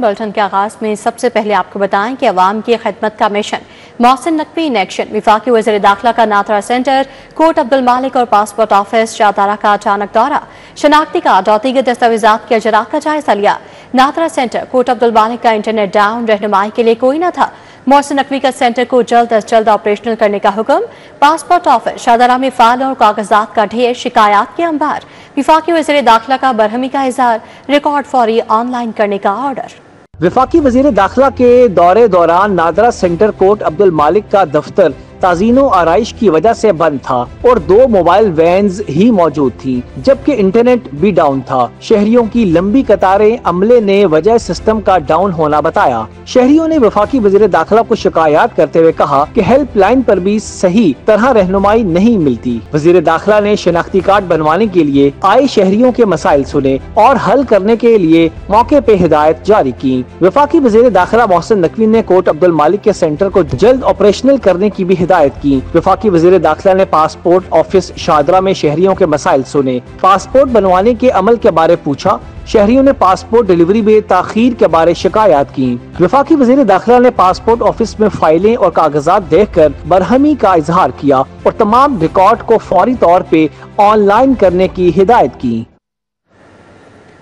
Bulletin के आगाज में सबसे पहले आपको बताएं कि अवाम की खिदमत का mission Mohsin Naqvi in action. वफाकी वज़ीर दाखिला का नाथरा सेंटर, कोर्ट अब्दुल मालिक और पासपोर्ट ऑफिस शाहदारा का अचानक दौरा, शनाख्ती कार्ड और दीगर दस्तावेजात के अजरा का जायजा लिया। नाथरा सेंटर, कोर्ट अब्दुल मालिक का इंटरनेट डाउन, रहनुमाई के लिए कोई न था। मोहसिन नकवी का सेंटर को जल्द अज जल्द ऑपरेशनल करने का हुक्म। पासपोर्ट ऑफिस शाहदारा में फाइल और कागजात का ढेर, शिकायत के अंबार। वफाकी वज़ीर दाखिला का बरहमी का इजहार, रिकॉर्ड फौरी ऑनलाइन करने का ऑर्डर। वफाकी वज़ीर दाखिला के दौरे दौरान नादरा सेंटर कोर्ट अब्दुल मालिक का दफ्तर ताज़ीनो आराइश की वजह से बंद था और 2 मोबाइल वैन्स ही मौजूद थी, जबकि इंटरनेट भी डाउन था। शहरियों की लंबी कतारें अमले ने वजह सिस्टम का डाउन होना बताया। शहरियों ने वफाकी वज़ीर दाखिला को शिकायत करते हुए कहा कि हेल्पलाइन पर भी सही तरह रहनुमाई नहीं मिलती। वज़ीर दाखिला ने शनाख्ती कार्ड बनवाने के लिए आए शहरियों के मसाइल सुने और हल करने के लिए मौके पे हिदायत जारी की। वफाकी वज़ीर दाखिला मोहसिन नकवी ने कोर्ट अब्दुल मालिक के सेंटर को जल्द ऑपरेशनल करने की भी हिदायत की। वफाकी वज़ीर दाखिला ने पासपोर्ट ऑफिस शाहदरा में शहरियों के मसाइल सुने, पासपोर्ट बनवाने के अमल के बारे पूछा। शहरियों ने पासपोर्ट डिलीवरी में ताखीर के बारे शिकायत की। वफाकी वज़ीर दाखिला ने पासपोर्ट ऑफिस में फाइलें और कागजात देखकर बरहमी का इजहार किया और तमाम रिकॉर्ड को फौरी तौर पे ऑनलाइन करने की हिदायत की।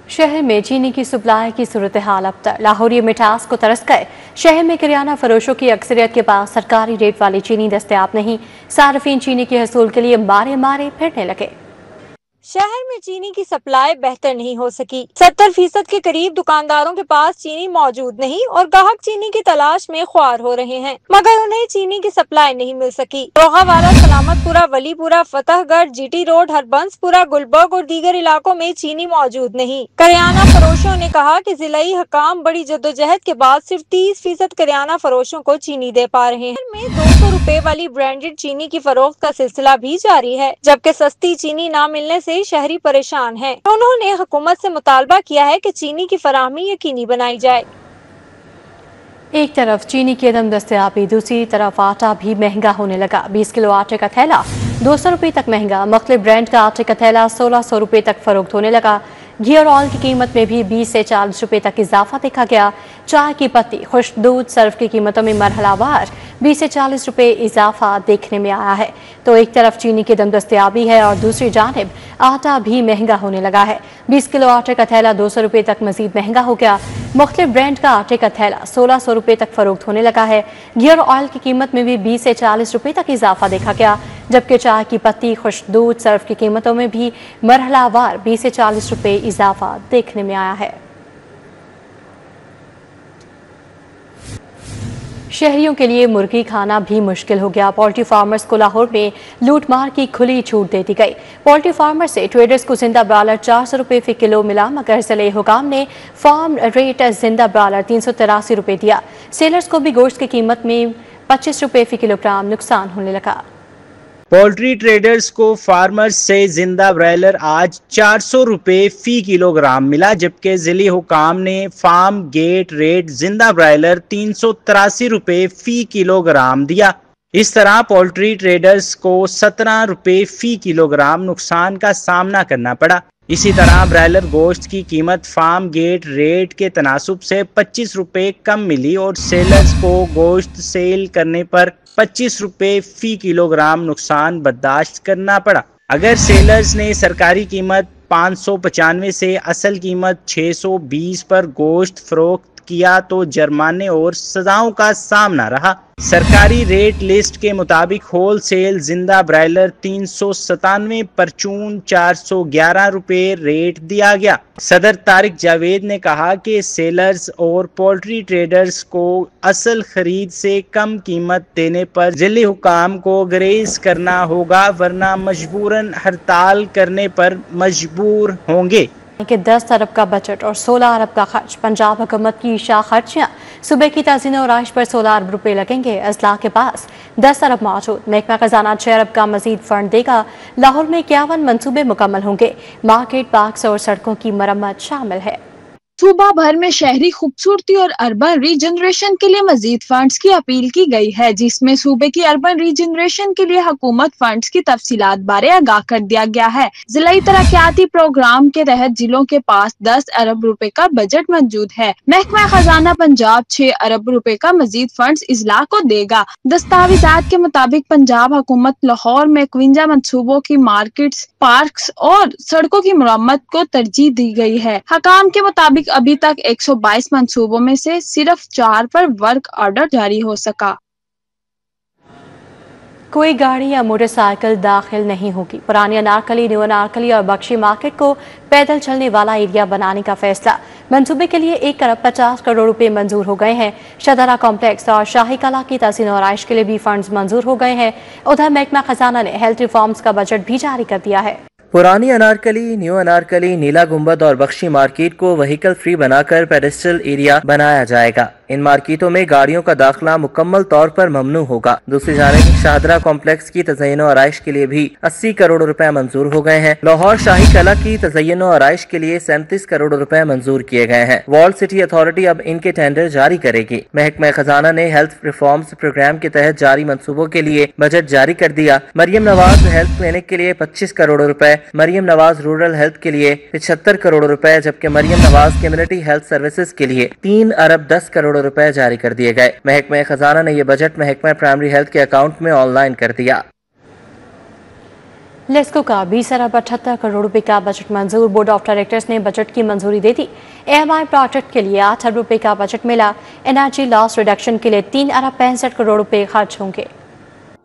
शहर में चीनी की सप्लाई की सूरत हाल अब तक। लाहौरी मिठास को तरस गए। शहर में किराना फरोशों की अक्सरियत के पास सरकारी रेट वाली चीनी दस्तयाब नहीं। सार्फिन चीनी के हसूल के लिए मारे मारे फिरने लगे। शहर में चीनी की सप्लाई बेहतर नहीं हो सकी। 70% के करीब दुकानदारों के पास चीनी मौजूद नहीं और ग्राहक चीनी की तलाश में ख्वार हो रहे हैं, मगर उन्हें चीनी की सप्लाई नहीं मिल सकी। रोहावाला, सलामतपुरा, वलीपुरा, फतेहगढ़, जीटी रोड, हरबंसपुरा, गुलबर्ग और दीगर इलाकों में चीनी मौजूद नहीं। करियाना फरोशों ने कहा कि जिलाई हकाम बड़ी जद्दोजहद के बाद सिर्फ 30% करियाना फरोशों को चीनी दे पा रहे हैं। में 200 रुपए वाली ब्रांडेड चीनी की फरोख्त का सिलसिला भी जारी है, जबकि सस्ती चीनी न मिलने से शहरी परेशान हैं। उन्होंने हुकूमत से मुतालबा किया है कि चीनी की फराहमी यकीनी बनाई जाए। एक तरफ चीनी की अदम दस्तयाबी, दूसरी तरफ आटा भी महंगा होने लगा। 20 किलो आटे का थैला 200 रुपये तक महंगा। मुख्तलिफ ब्रांड का आटे का थैला 1600 रुपये तक फरोख्त होने लगा। घी और ऑयल की कीमत में भी 20 से 40 रुपये तक इजाफा देखा गया। चाय की पत्ती, खुश्क दूध, सर्फ की कीमतों में मरहलावार 20 से 40 रुपये इजाफा देखने में आया है। तो एक तरफ चीनी की दम दस्तयाबी है और दूसरी जानिब आटा भी महंगा होने लगा है। 20 किलो आटे का थैला 200 रुपये तक मजीद महंगा हो गया। मुख्तलिफ ब्रांड का आटे का थैला 1600 रुपये तक फरोख्त होने लगा है। घी और ऑयल की कीमत में भी 20 से 40 रुपये तक इजाफा देखा गया, जबकि चाय की पत्ती, खुश्क दूध, सर्फ की कीमतों में भी मरहलावार 20 से 40 रुपये इजाफा देखने में आया है। शहरियों के लिए मुर्गी खाना भी मुश्किल हो गया। पोल्ट्री फार्मर्स को लाहौर में लूटमार की खुली छूट दे दी गई। पोल्ट्री फार्मर से ट्रेडर्स को जिंदा ब्रायलर 400 रुपये फी किलो मिला, मगर जिले हुकाम ने फार्म रेट जिंदा ब्रायलर 383 रुपये दिया। सेलर्स को भी गोश्त की कीमत में 25 रुपये फी किलोग्राम नुकसान होने लगा। पोल्ट्री ट्रेडर्स को फार्मर्स से जिंदा ब्रायलर आज 400 रुपये फी किलोग्राम मिला, जबकि जिले हुकाम ने फार्म गेट रेट जिंदा ब्रायलर 383 रुपये फी किलोग्राम दिया। इस तरह पोल्ट्री ट्रेडर्स को 17 रुपये फी किलोग्राम नुकसान का सामना करना पड़ा। इसी तरह ब्रायलर गोश्त की कीमत फार्म गेट रेट के तनासुब से 25 रुपये कम मिली और सेलर्स को गोश्त सेल करने पर 25 रुपये फी किलोग्राम नुकसान बर्दाश्त करना पड़ा। अगर सेलर्स ने सरकारी कीमत 595 से असल कीमत 620 पर गोश्त फरोख्त किया तो जुर्माने और सजाओं का सामना रहा। सरकारी रेट लिस्ट के मुताबिक होल सेल जिंदा ब्रायलर 397, परचून 411 रुपये रेट दिया गया। सदर तारिक जावेद ने कहा कि सेलर्स और पोल्ट्री ट्रेडर्स को असल खरीद से कम कीमत देने पर जिले हुकाम को ग्रेज करना होगा, वरना मजबूरन हड़ताल करने पर मजबूर होंगे। कि 10 अरब का बजट और 16 अरब का खर्च। पंजाब हुकूमत की इशा खर्चियाँ सुबह की ताज़ीन और आइश पर 16 अरब रुपये लगेंगे। अजला के पास 10 अरब मौजूद। महकमा खजाना 6 अरब का मजीद फंड देगा। लाहौर में 51 मनसूबे मुकम्मल होंगे। मार्केट, पार्क्स और सड़कों की मरम्मत शामिल है। सूबा भर में शहरी खूबसूरती और अर्बन रीजनरेशन के लिए मजीद फंड्स की अपील की गई है, जिसमें सूबे की अर्बन रीजनरेशन के लिए हुकूमत फंड्स की तफसीलात बारे आगाह कर दिया गया है। जिलाई तरक्याती प्रोग्राम के तहत जिलों के पास 10 अरब रुपए का बजट मौजूद है। महकमा खजाना पंजाब 6 अरब रुपए का मजीद फंड्स इजला को देगा। दस्तावेजात के मुताबिक पंजाब हुकूमत लाहौर में 51 मंसूबों की मार्केट्स, पार्क्स और सड़कों की मरम्मत को तरजीह दी गई है। हकाम के मुताबिक अभी तक 122 मंसूबों में से सिर्फ 4 पर वर्क ऑर्डर जारी हो सका। कोई गाड़ी या मोटरसाइकिल दाखिल नहीं होगी। पुरानी अनारकली, न्यू अनारकली और बख्शी मार्केट को पैदल चलने वाला एरिया बनाने का फैसला। मंसूबे के लिए 1 अरब 50 करोड़ रुपए मंजूर हो गए हैं। शदारा कॉम्प्लेक्स और शाही कला की तहसीन और आइश के लिए भी फंड्स मंजूर हो गए हैं। उधर महकमा खजाना ने हेल्थ रिफॉर्म्स का बजट भी जारी कर दिया है। पुरानी अनारकली, न्यू अनारकली, नीला गुंबद और बख्शी मार्केट को व्हीकल फ्री बनाकर पेडेस्ट्रियल एरिया बनाया जाएगा। इन मार्केटों में गाड़ियों का दाखिला मुकम्मल तौर पर ममनू होगा। दूसरी जानिब शाहदरा कॉम्प्लेक्स की तज़य्युन और आइश के लिए भी 80 करोड़ रुपए मंजूर हो गए हैं। लाहौर शाही कला की तज़य्युन और आइश के लिए 37 करोड़ रुपए मंजूर किए गए हैं। वॉल सिटी अथॉरिटी अब इनके टेंडर जारी करेगी। महकमा खजाना ने हेल्थ रिफॉर्म्स प्रोग्राम के तहत जारी मंसूबों के लिए बजट जारी कर दिया। मरियम नवाज हेल्थ क्लिनिक के लिए 25 करोड़ रुपए, मरियम नवाज रूरल हेल्थ के लिए 75 करोड़ रुपए, जबकि Maryam Nawaz community health services के लिए 3 अरब 10 करोड़ रुपए जारी कर दिए गए। महकमा खजाना ने यह बजट महकमा प्राइमरी हेल्थ के अकाउंट में ऑनलाइन कर दिया। लेस्को का 20 अरब 78 करोड़ रुपए का बजट मंजूर। बोर्ड ऑफ डायरेक्टर्स ने बजट की मंजूरी दे दी। AMI प्रोजेक्ट के लिए 8 अरब रुपए का बजट मिला। एनर्जी लॉस रिडक्शन के लिए 3 अरब 65 करोड़ रुपए खर्च होंगे।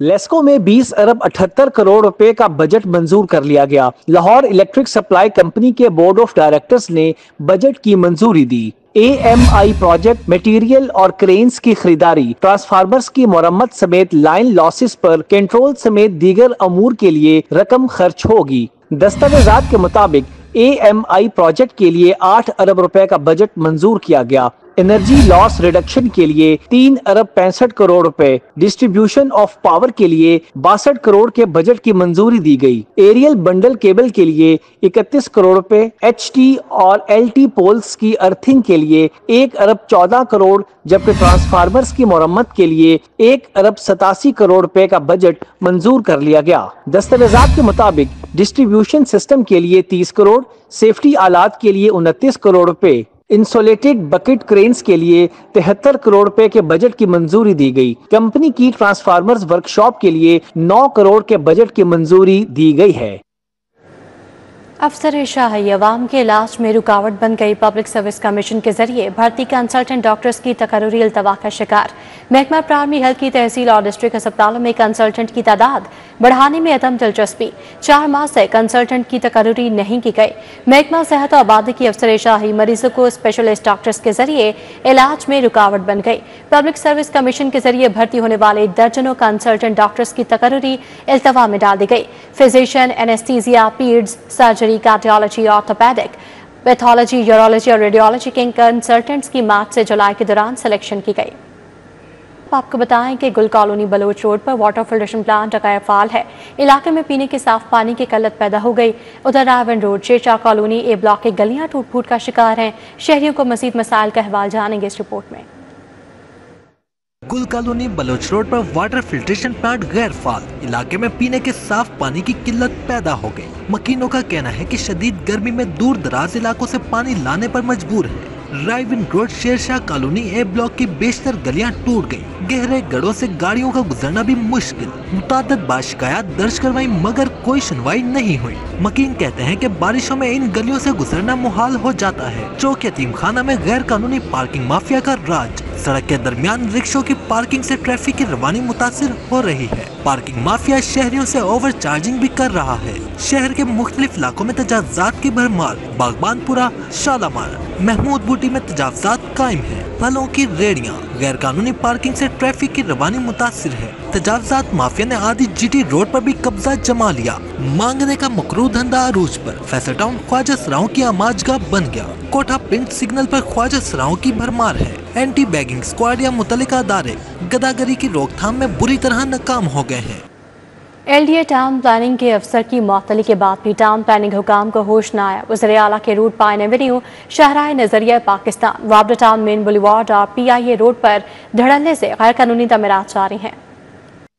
लेस्को में 20 अरब 78 करोड़ रुपए का बजट मंजूर कर लिया गया। लाहौर इलेक्ट्रिक सप्लाई कंपनी के बोर्ड ऑफ डायरेक्टर्स ने बजट की मंजूरी दी। AMI प्रोजेक्ट मटेरियल और क्रेन्स की खरीदारी, ट्रांसफार्मर्स की मरम्मत समेत लाइन लॉसेस पर कंट्रोल समेत दीगर अमूर के लिए रकम खर्च होगी। दस्तावेजात के मुताबिक AMI प्रोजेक्ट के लिए 8 अरब रुपए का बजट मंजूर किया गया। एनर्जी लॉस रिडक्शन के लिए 3 अरब 65 करोड़ रुपए, डिस्ट्रीब्यूशन ऑफ पावर के लिए 62 करोड़ के बजट की मंजूरी दी गई। एरियल बंडल केबल के लिए 31 करोड़ रुपए, HT और LT पोल्स की अर्थिंग के लिए 1 अरब 14 करोड़, जबकि ट्रांसफार्मर्स की मरम्मत के लिए 1 अरब 87 करोड़ रुपए का बजट मंजूर कर लिया गया। दस्तावेजात के मुताबिक डिस्ट्रीब्यूशन सिस्टम के लिए 30 करोड़, सेफ्टी आलात के लिए 29 करोड़ रुपए, इंसुलेटेड बकेट क्रेन्स के लिए 73 करोड़ रुपए के बजट की मंजूरी दी गई। कंपनी की ट्रांसफार्मर्स वर्कशॉप के लिए 9 करोड़ के बजट की मंजूरी दी गई है। अफसर शाही अवाम के इलाज में रुकावट बन गई। पब्लिक सर्विस कमीशन के जरिए भर्ती कंसल्टेंट डॉक्टर्स की तकर्रुरी अल्तवा का शिकार। महकमा प्राइमरी हेल्थ की तहसील और डिस्ट्रिक्ट अस्पतालों में कंसल्टेंट की तादाद बढ़ाने में अदम दिलचस्पी। 4 माह से कंसल्टेंट की तकर्रुरी नहीं की गई। महकमा सेहत और आबादी की अफसर शाही मरीजों को स्पेशलिस्ट डॉक्टर्स के जरिए इलाज में रुकावट बन गई। पब्लिक सर्विस कमीशन के जरिए भर्ती होने वाले दर्जनों कंसल्टेंट डॉक्टर्स की तकर्रुरी अल्तवा में डाल दी गई। Physician, anaesthesia, पीड्स, surgery, cardiology, orthopaedic, pathology, urology और रेडियोलॉजी के कंसल्टेंट्स की मार्च से जुलाई के दौरान सिलेक्शन की गई। आपको बताएं कि गुल कॉलोनी बलोच रोड पर वाटर फिल्ट्रेशन प्लांट गैर फाल है। इलाके में पीने के साफ पानी की किल्लत पैदा हो गई। उधर रावण रोड, शेरशाह कॉलोनी, ए ब्लॉक की गलियां टूट फूट का शिकार हैं। शहरियों को मजीद मसाइल का अहवाल जानेंगे इस रिपोर्ट में। गुल कॉलोनी बलोच रोड पर वाटर फिल्ट्रेशन प्लांट गैर फाल। इलाके में पीने के साफ पानी की किल्लत पैदा हो गई। मकीनों का कहना है कि शदीद गर्मी में दूर दराज इलाकों से पानी लाने पर मजबूर है। रायविन रोड, शेरशाह कॉलोनी, ए ब्लॉक की बेशतर गलियां टूट गई। गहरे गड्ढों से गाड़ियों का गुजरना भी मुश्किल। मुताद्दद बार शिकायत दर्ज करवाई मगर कोई सुनवाई नहीं हुई। मकीन कहते हैं कि बारिशों में इन गलियों से गुजरना मुहाल हो जाता है। चौक यतीम खाना में गैर कानूनी पार्किंग माफिया का राज। सड़क के दरमियान रिक्शों की पार्किंग से ट्रैफिक की रवानी मुतासिर हो रही है। पार्किंग माफिया शहरियों से ओवर चार्जिंग भी कर रहा है। शहर के मुख्तलिफ इलाकों में तजावजात की भरमार। बागबानपुरा, शालामार, महमूद बूटी में तजावजात कायम है। फलों की रेड़ियां, गैर कानूनी पार्किंग से ट्रैफिक की रवानी मुतासिर है। तजावजात माफिया ने आदि GT रोड पर भी कब्जा जमा लिया। मांगने का मकरू धंधा अरूज पर। फैसल टाउन ख्वाजा सराओं की आमाजगाह बन गया। कोठा पिंड सिग्नल पर ख्वाजा सराओं की भरमार है। एंटी बैगिंग स्क्वाड या मुतल्लिका अदारे गदागरी की रोकथाम में बुरी तरह नाकाम हो गए हैं। LDA टाउन प्लानिंग के अफसर की मुअत्तली के बाद भी टाउन प्लानिंग हुकाम को होश न आया। वज़ीर आला के रूट पाइन एवेन्यू, शाहराह नजरिया पाकिस्तान, वाबडा टाउन मेन बुलेवार्ड और PIA रोड पर धड़ल्ले से गैर कानूनी तमीरात जारी हैं।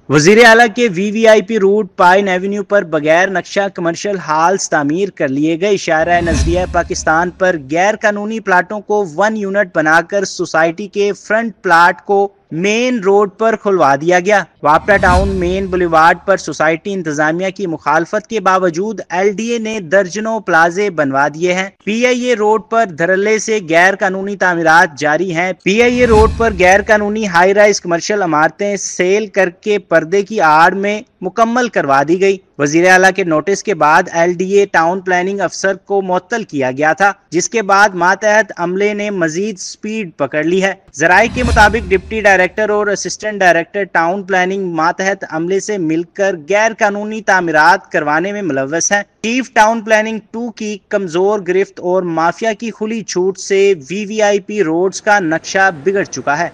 वजीर आला के VVIP रूट पाइन एवेन्यू पर बगैर नक्शा कमर्शियल हाल्स तामीर कर लिए गए। शाहराह नजरिया पाकिस्तान पर गैर कानूनी प्लाटों को 1 यूनिट बनाकर सोसाइटी के फ्रंट प्लाट को मेन रोड पर खुलवा दिया गया। वापडा टाउन मेन बुलेवार्ड पर सोसाइटी इंतजामिया की मुखालफत के बावजूद LDA ने दर्जनों प्लाजे बनवा दिए हैं। PIA रोड पर धड़ल्ले से गैर कानूनी तामीरात जारी हैं। PIA रोड पर गैर कानूनी हाई राइज कमर्शियल इमारतें सेल करके पर्दे की आड़ में मुकम्मल करवा दी गई। वजीर आला के नोटिस के बाद LDA टाउन प्लानिंग अफसर को मुअत्तल किया गया था, जिसके बाद मातहत अमले ने मजीद स्पीड पकड़ ली है। जराये के मुताबिक डिप्टी डायरेक्टर और असिस्टेंट डायरेक्टर टाउन प्लानिंग मातहत अमले से मिलकर गैर कानूनी तामीरात करवाने में मुलव्वस हैं। चीफ टाउन प्लानिंग 2 की कमजोर गिरफ्त और माफिया की खुली छूट से VVIP रोड्स का नक्शा बिगड़ चुका है।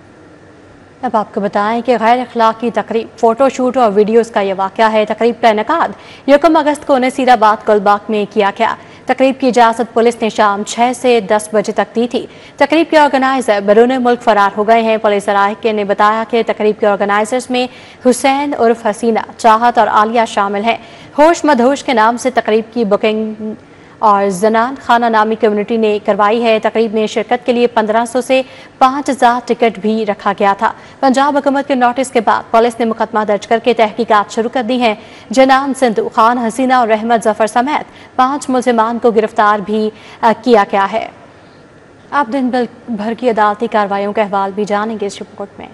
अब आपको बताएं कि गैर अखलाकी तकरीब, फोटोशूट और वीडियोस का ये वाक़या है। तकरीब का इनेकाद 1 अगस्त को नसीराबाद गुलबाग में किया गया। तकरीब की इजाज़त पुलिस ने शाम 6 से 10 बजे तक दी थी। तकरीब के ऑर्गेनाइजर बैरून मुल्क फरार हो गए हैं। पुलिस सराय ने बताया कि तकरीब के ऑर्गेनाइजर्स में हुसैन उर्फ हसीना, चाहत और आलिया शामिल हैं। होश मदहोश के नाम से तकरीब की बुकिंग और जनान खाना नामी कम्युनिटी ने करवाई है। तकरीब में शिरकत के लिए 1500 से 5000 टिकट भी रखा गया था। पंजाब हुकूमत के नोटिस के बाद पुलिस ने मुकदमा दर्ज करके तहकीकात शुरू कर दी हैं। जनान सिंधु, खान हसीना और रहमत जफर समेत 5 मुलजिमान को गिरफ्तार भी किया गया है। अब दिन भर की अदालती कार्रवाइयों का अहवाल भी जानेंगे इस रिपोर्ट में।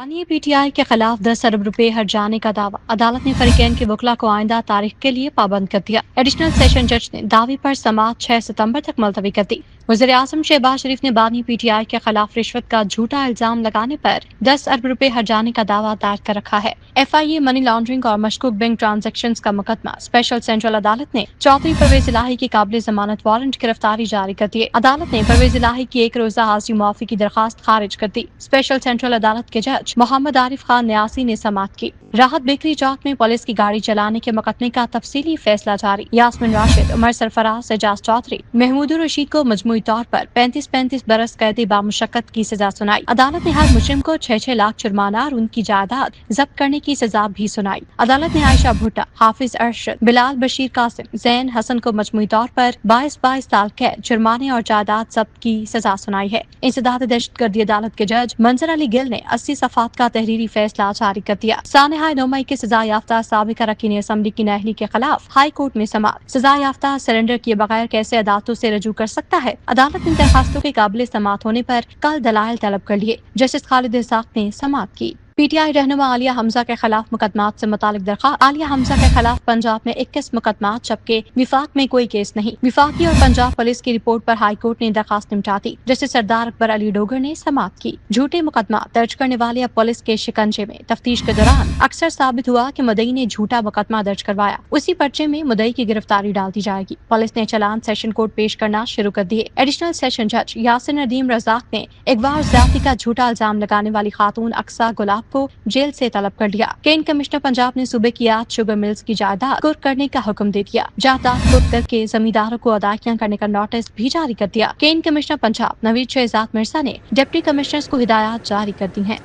PTI के खिलाफ 10 अरब रुपए हट जाने का दावा। अदालत ने फरीकैन के वकला को आइंदा तारीख के लिए पाबंद कर दिया। एडिशनल सेशन जज ने दावे पर समाअत 6 सितंबर तक मुलतवी कर दी। वज़ीर आज़म शहबाज शरीफ ने बानी PTI के खिलाफ रिश्वत का झूठा इल्जाम लगाने पर 10 अरब रुपए हट जाने का दावा दायर कर रखा है। FIA मनी लॉन्ड्रिंग और मशकूक बैंक ट्रांजैक्शंस का मुकदमा स्पेशल सेंट्रल अदालत ने चौधरी परवेज इलाही की काबिल जमानत वारंट गिरफ्तारी जारी कर दी। अदालत ने परवेज इलाही की 1 रोजा हाजिरी मुआफी की दरखास्त खारिज कर दी। स्पेशल सेंट्रल अदालत के जज मोहम्मद आरिफ खान न्यासी ने समाअत की। राहत बेकरी चौक में पुलिस की गाड़ी चलाने के मुकदमे का तफसीली फैसला जारी। यास्मिन राशिद, उमर सरफराज, एजाज चौधरी, महमूद रशीद को मजमूई तौर पर 35-35 बरस कैदी बामुशक्कत की सजा सुनाई। अदालत ने हर मुजरिम को 6-6 लाख जुर्माना और उनकी जायदाद जब्त करने की सजा भी सुनाई। अदालत ने आयशा भुट्टा, हाफिज अरशद, बिलाल बशीर कासिम, जैन हसन को मजमूई तौर पर 22-22 साल कैद, जुर्माने और जायदाद जब्त की सजा सुनाई है। इंसदाद दहशतगर्दी अदालत के जज मंजर अली गिल ने 80 सफात का तहरीरी फैसला जारी कर दिया। सानहा 9 मई के सजा याफ्ता साबिका रकीन असम्बली की नाअहली के खिलाफ हाई कोर्ट में समाअत। सजा याफ्ता सरेंडर किए बगैर कैसे अदालतों से रजू कर सकता है? अदालत ने दरखास्तों के काबिल समाअत होने पर कल दलाइल तलब कर लिए। जस्टिस खालिद इसाक ने समाअत की। PTI रहनुमा आलिया हमजा के खिलाफ मुकदमात से मुतालिक दरखास्त। आलिया हमजा के खिलाफ पंजाब में 21 मुकदमात, जबकि विफाक में कोई केस नहीं। विफाकी और पंजाब पुलिस की रिपोर्ट पर हाई कोर्ट ने दरखास्त निपटा दी। जस्टिस सरदार अकबर अली डोगर ने समाअत की। झूठे मुकदमा दर्ज करने वाले अब पुलिस के शिकंजे में। तफ्तीश के दौरान अक्सर साबित हुआ कि मुद्दई ने झूठा मुकदमा दर्ज करवाया। उसी पर्चे में मुद्दई की गिरफ्तारी डाल दी जाएगी। पुलिस ने चालान सेशन कोर्ट पेश करना शुरू कर दिए। एडिशनल सेशन जज यासिर नदीम रजाक ने अगवा और ज्यादती का झूठा इल्जाम लगाने वाली खातून अक्सा गुलाब को जेल से तलब कर लिया। केन कमिश्नर पंजाब ने सूबे की 8 शुगर मिल्स की जायदाद कुर्क करने का हुक्म दे दिया। जायदाद कुर्क करके जमींदारों को अदायगियां करने का नोटिस भी जारी कर दिया। केन कमिश्नर पंजाब नवीद शहजाद मिर्जा ने डिप्टी कमिश्नर्स को हिदायत जारी कर दी हैं।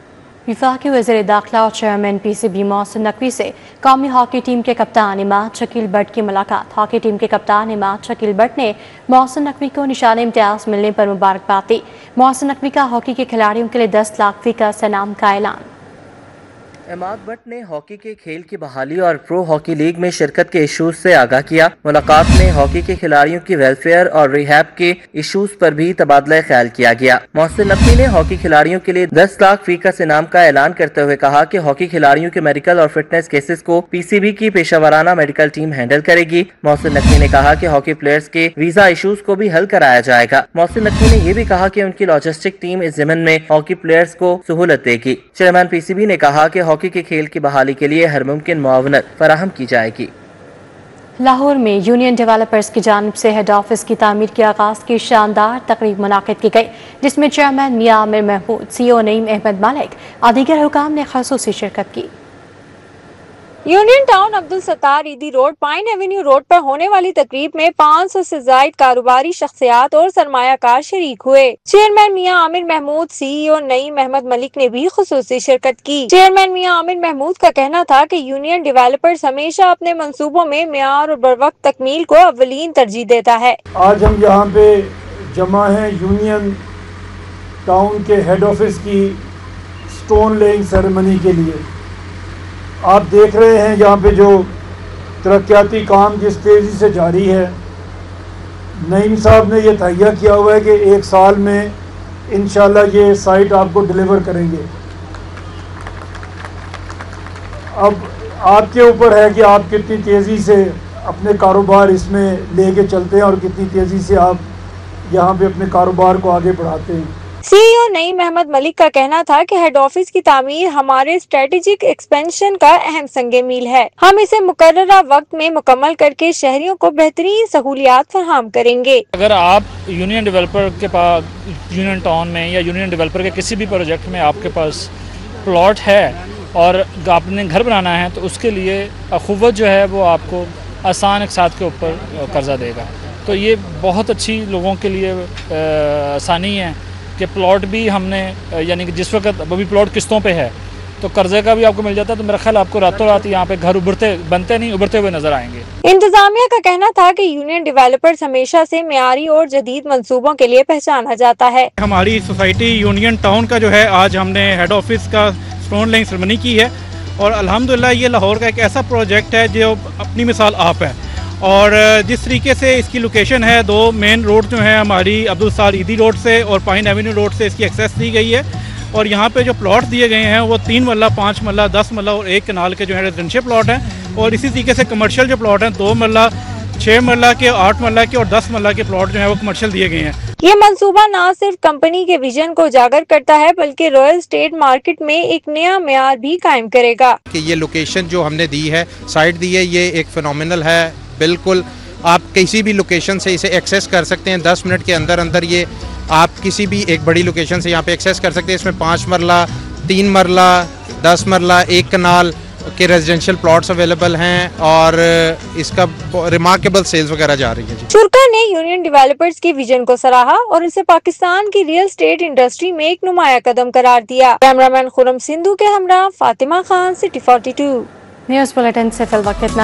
विफाकी वज़ीर दाखिला और चेयरमैन PCB मोहसिन नकवी से कौमी हॉकी टीम के कप्तान इमाद शकील बट की मुलाकात। हॉकी टीम के कप्तान इमाद शकील बट ने मोहसिन नकवी को निशान इम्तियाज मिलने पर मुबारकबाद दी। मोहसिन नकवी का हॉकी के खिलाड़ियों के लिए 10 लाख फी का इनाम का ऐलान। इमाद बट ने हॉकी के खेल की बहाली और प्रो हॉकी लीग में शिरकत के इशूज से आगाह किया। मुलाकात में हॉकी के खिलाड़ियों की वेलफेयर और रिहैब के इशूज पर भी तबादला ख्याल किया गया। मोहसिन नकवी ने हॉकी खिलाड़ियों के लिए 10 लाख फी का इनाम का ऐलान करते हुए कहा कि हॉकी खिलाड़ियों के मेडिकल और फिटनेस केसेस को PCB की पेशावराना मेडिकल टीम हैंडल करेगी। मोहसिन नकवी ने कहा कि हॉकी प्लेयर्स के वीजा इशूज को भी हल कराया जाएगा। मोहसिन नकवी ने यह भी कहा कि उनकी लॉजिस्टिक टीम इस ज़िमन में हॉकी प्लेयर्स को सहूलत देगी। चेयरमैन PCB ने कहा कि हॉकी के खेल की बहाली के लिए हर मुमकिन मुआवनत फराहम की जाएगी। लाहौर में यूनियन डेवलपर्स की जानिब से हेड ऑफिस की तामीर के आगाज की शानदार तकरीब मुनाकिद की गई, जिसमें चेयरमैन मियां आमिर महमूद, CO नईम अहमद मालिक और दीगर हुकाम ने खसूसी शिरकत की। यूनियन टाउन अब्दुल सत्तार ईदी रोड पाइन एवेन्यू रोड पर होने वाली तकरीब में 500 से जायद कारोबारी शख्सियात और सरमायाकार शरीक हुए। चेयरमैन मियां आमिर महमूद, CEO नईम अहमद मलिक ने भी खुसूसी शिरकत की। चेयरमैन मियां आमिर महमूद का कहना था कि यूनियन डेवलपर्स हमेशा अपने मंसूबों में मियार और बरवक्त तकमील को अव्वलीन तरजीह देता है। आज हम यहाँ पे जमा हैं यूनियन टाउन के हेड ऑफिस की स्टोन लेइंग सेरेमनी के लिए। आप देख रहे हैं यहाँ पे जो तरक्याती काम जिस तेज़ी से जारी है, नईम साहब ने ये तहैया किया हुआ है कि 1 साल में इंशाल्लाह ये साइट आपको डिलीवर करेंगे। अब आपके ऊपर है कि आप कितनी तेज़ी से अपने कारोबार इसमें लेके चलते हैं और कितनी तेज़ी से आप यहाँ पे अपने कारोबार को आगे बढ़ाते हैं। CEO नईम अहमद मलिक का कहना था कि हेड ऑफिस की तामीर हमारे स्ट्रेटेजिक एक्सपेंशन का अहम संगे मील है। हम इसे मुकर्ररा वक्त में मुकम्मल करके शहरियों को बेहतरीन सहूलियात फराहम करेंगे। अगर आप यूनियन डेवलपर के पास, यूनियन टाउन में या यूनियन डेवलपर के किसी भी प्रोजेक्ट में आपके पास प्लॉट है और आपने घर बनाना है, तो उसके लिए अखुवत जो है वो आपको आसान अक़सात के ऊपर कर्जा देगा। तो ये बहुत अच्छी लोगों के लिए आसानी है कि प्लॉट भी हमने, यानी कि जिस वक्त अभी प्लॉट किस्तों पे है तो कर्जे का भी आपको मिल जाता है। तो मेरा ख्याल आपको रातों रात यहाँ पे घर बनते नहीं, उभरते हुए नजर आएंगे। इंतजामिया का कहना था कि यूनियन डेवलपर्स हमेशा से मियारी और जदीद मंसूबों के लिए पहचाना जाता है। हमारी सोसाइटी यूनियन टाउन का जो है, आज हमने हेड ऑफिस का स्टोन लेइंग सेरेमनी की है और अल्हम्दुलिल्लाह ये लाहौर का एक ऐसा प्रोजेक्ट है जो अपनी मिसाल आप है। और जिस तरीके से इसकी लोकेशन है, 2 मेन रोड जो हैं हमारी अब्दुल सत्तार ईदी रोड से और पाइन एवेन्यू रोड से इसकी एक्सेस दी गई है। और यहाँ पे जो प्लॉट दिए गए हैं वो 3 मरला, 5 मरला, 10 मरला और 1 कनाल के जो है रेजिडेंशियल प्लॉट हैं। और इसी तरीके से कमर्शियल जो प्लॉट हैं 2 मरला, 6 मरला के, 8 मरला के और 10 मरला के प्लॉट जो है वो कमर्शियल दिए गए हैं। ये मंसूबा न सिर्फ कंपनी के विजन को उजागर करता है बल्कि रॉयल स्टेट मार्केट में एक नया मेयार भी कायम करेगा। कि ये लोकेशन जो हमने दी है, साइट दी है, ये एक फिनोमिनल है। बिल्कुल आप किसी भी लोकेशन से इसे एक्सेस कर सकते हैं। 10 मिनट के अंदर अंदर ये आप किसी भी एक बड़ी लोकेशन से यहाँ पे एक्सेस कर सकते हैं। इसमें 5 मरला, 3 मरला, 10 मरला, 1 कनाल के रेजिडेंशियल प्लॉट्स अवेलेबल हैं और इसका रिमार्केबल सेल्स वगैरह जा रही है। शुरका ने यूनियन डेवलपर्स के विजन को सराहा और इसे पाकिस्तान की रियल स्टेट इंडस्ट्री में एक नुमाया कदम करार दिया। कैमरामैन खुरम सिंधु के हमरा Fatima Khan, city 42। News bulletin से फिल वक्त इतना।